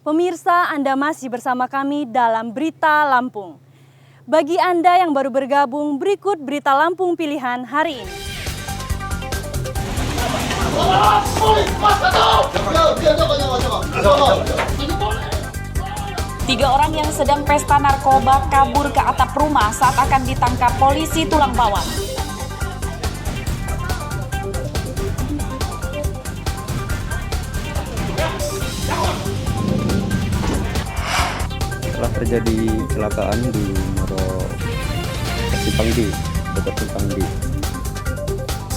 Pemirsa, Anda masih bersama kami dalam Berita Lampung. Bagi Anda yang baru bergabung, berikut Berita Lampung pilihan hari ini. Tiga orang yang sedang pesta narkoba kabur ke atap rumah saat akan ditangkap polisi Tulang Bawang. Telah terjadi kecelakaan di Simpangdi, dekat Simpangdi.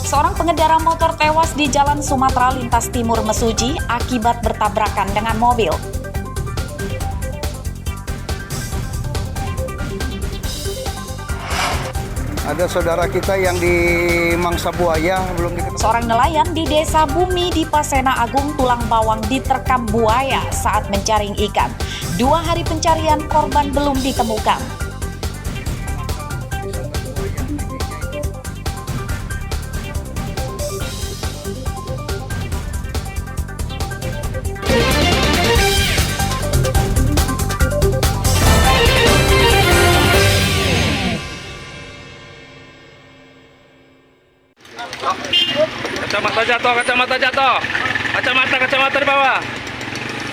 Seorang pengendara motor tewas di Jalan Sumatera Lintas Timur Mesuji akibat bertabrakan dengan mobil. Ada saudara kita yang di Mangsa Buaya belum diketahui. Seorang nelayan di Desa Bumi di Pasena Agung Tulang Bawang diterkam buaya saat menjaring ikan. 2 hari pencarian, korban belum ditemukan. Kacamata jatuh. Kacamata di bawah.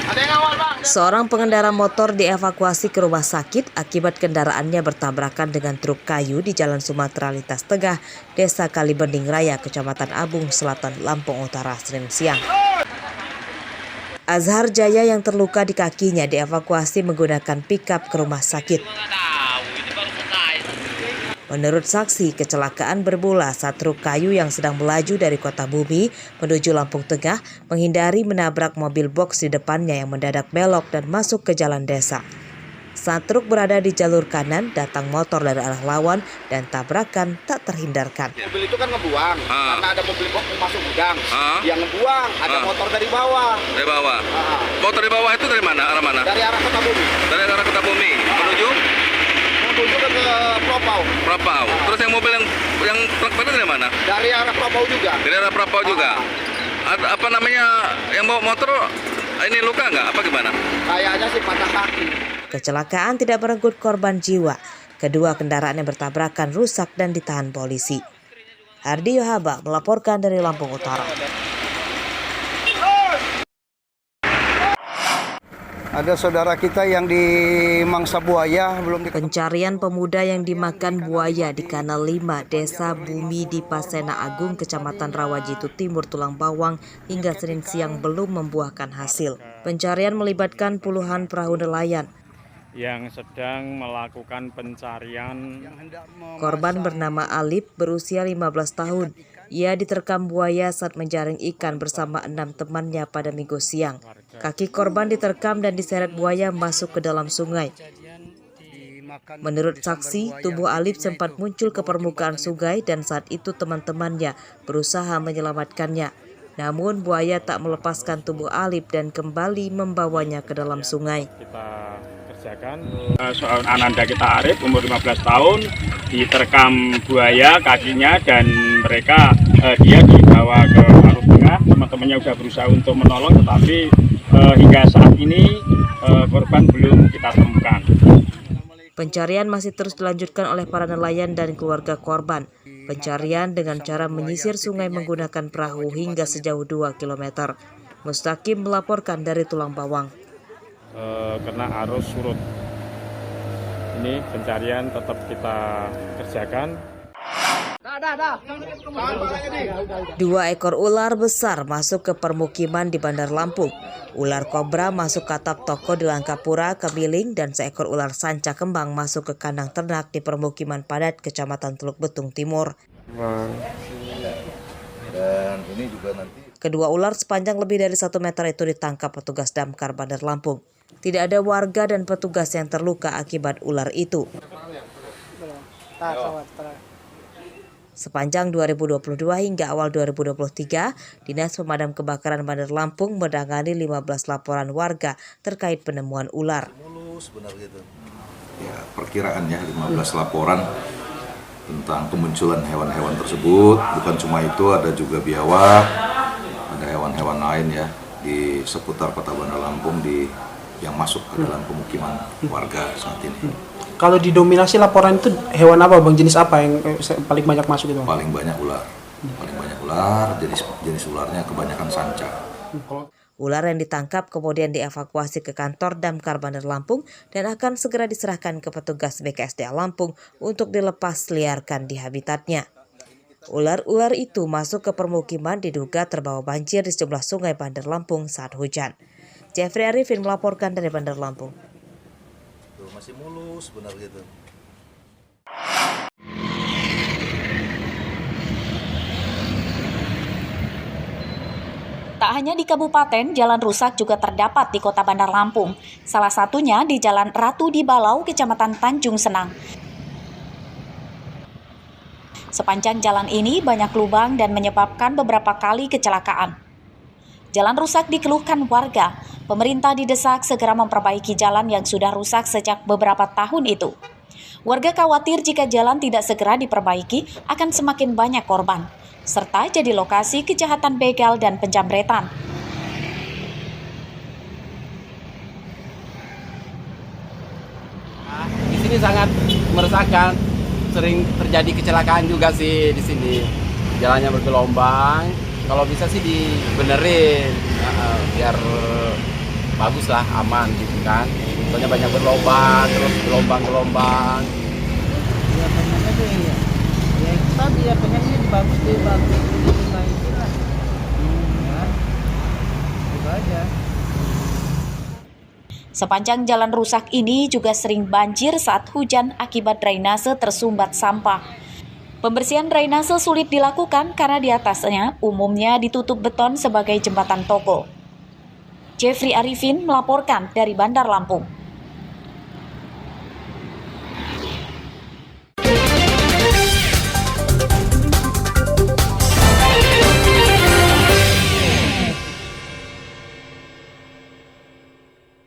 Ada yang awal, Bang. Seorang pengendara motor dievakuasi ke rumah sakit akibat kendaraannya bertabrakan dengan truk kayu di Jalan Sumatera Lintas Tengah, Desa Kalibening Raya, Kecamatan Abung Selatan, Lampung Utara, Senin siang. Azhar Jaya yang terluka di kakinya dievakuasi menggunakan pickup ke rumah sakit. Menurut saksi, kecelakaan bermula saat truk kayu yang sedang melaju dari Kota Bumi menuju Lampung Tengah menghindari menabrak mobil box di depannya yang mendadak belok dan masuk ke jalan desa. Saat truk berada di jalur kanan, datang motor dari arah lawan dan tabrakan tak terhindarkan. Mobil itu kan ngebuang, karena ada mobil box masuk gudang. Yang ngebuang ada motor dari bawah. Dari bawah. Motor di bawah itu dari mana? Arah mana? Dari arah Kota Bumi. Dari arah Kota Bumi menuju ke Propau. Terus yang mobil yang truk itu dari mana? Dari arah Propau juga. Dari arah Propau juga. Apa namanya yang bawa motor ini luka nggak? Apa gimana? Kayaknya sih patah kaki. Kecelakaan tidak merenggut korban jiwa. Kedua kendaraan yang bertabrakan rusak dan ditahan polisi. Hardi Yohaba melaporkan dari Lampung Utara. Ada saudara kita yang di Mangsa Buaya belum diketahui. Pencarian pemuda yang dimakan buaya di Kanal 5, Desa Bumi di Pasena Agung, Kecamatan Rawajitu Timur, Tulang Bawang hingga Senin siang belum membuahkan hasil. Pencarian melibatkan puluhan perahu nelayan Yang sedang melakukan pencarian. Korban bernama Alip, berusia 15 tahun. Ia diterkam buaya saat menjaring ikan bersama 6 temannya pada Minggu siang. Kaki korban diterkam dan diseret buaya masuk ke dalam sungai. Menurut saksi, tubuh Alip sempat muncul ke permukaan sungai dan saat itu teman-temannya berusaha menyelamatkannya. Namun buaya tak melepaskan tubuh Alip dan kembali membawanya ke dalam sungai. Kita kerjakan soal Ananda kita Arif, umur 15 tahun, diterkam buaya kakinya dan dia dibawa ke arus tengah. Teman-temannya sudah berusaha untuk menolong, tetapi hingga saat ini korban belum kita temukan. Pencarian masih terus dilanjutkan oleh para nelayan dan keluarga korban. Pencarian dengan cara menyisir sungai menggunakan perahu hingga sejauh 2 km. Mustaqim melaporkan dari Tulang Bawang. Karena arus surut, ini pencarian tetap kita kerjakan. 2 ekor ular besar masuk ke permukiman di Bandar Lampung. Ular kobra masuk ke atap toko di Langkapura, Kemiling, dan seekor ular sanca kembang masuk ke kandang ternak di permukiman padat Kecamatan Teluk Betung Timur. Dan ini juga nanti. Kedua ular sepanjang lebih dari 1 meter itu ditangkap petugas damkar Bandar Lampung. Tidak ada warga dan petugas yang terluka akibat ular itu. Sepanjang 2022 hingga awal 2023, Dinas Pemadam Kebakaran Bandar Lampung menangani 15 laporan warga terkait penemuan ular. Ya, perkiraannya 15 laporan tentang kemunculan hewan-hewan tersebut. Bukan cuma itu, ada juga biawak, ada hewan-hewan lain ya di seputar Kota Bandar Lampung di yang masuk ke dalam pemukiman warga saat ini. Kalau didominasi laporan itu hewan apa bang, jenis apa yang paling banyak masuk itu bang? Paling banyak ular, jenis ularnya kebanyakan sanca. Ular yang ditangkap kemudian dievakuasi ke kantor Damkar Bandar Lampung dan akan segera diserahkan ke petugas BKSDA Lampung untuk dilepas liarkan di habitatnya. Ular-ular itu masuk ke permukiman diduga terbawa banjir di sejumlah sungai Bandar Lampung saat hujan. Jeffrey Arifin melaporkan dari Bandar Lampung. Tuh, masih mulus benar gitu. Tak hanya di kabupaten, jalan rusak juga terdapat di kota Bandar Lampung. Salah satunya di Jalan Ratu di Balau, Kecamatan Tanjung Senang. Sepanjang jalan ini banyak lubang dan menyebabkan beberapa kali kecelakaan. Jalan rusak dikeluhkan warga. Pemerintah didesak segera memperbaiki jalan yang sudah rusak sejak beberapa tahun itu. Warga khawatir jika jalan tidak segera diperbaiki akan semakin banyak korban, serta jadi lokasi kejahatan begal dan penjamretan. Di sini sangat meresahkan, sering terjadi kecelakaan juga sih di sini. Jalannya bergelombang, kalau bisa sih dibenerin, biar bagus lah, aman gitu kan. Soalnya banyak berlobang, terus gelombang-gelombang. Ya pengennya tuh ya tadi ya pengennya bagus lah. Ya, itu aja. Sepanjang jalan rusak ini juga sering banjir saat hujan akibat drainase tersumbat sampah. Pembersihan drainase sulit dilakukan karena di atasnya umumnya ditutup beton sebagai jembatan toko. Jeffrey Arifin melaporkan dari Bandar Lampung.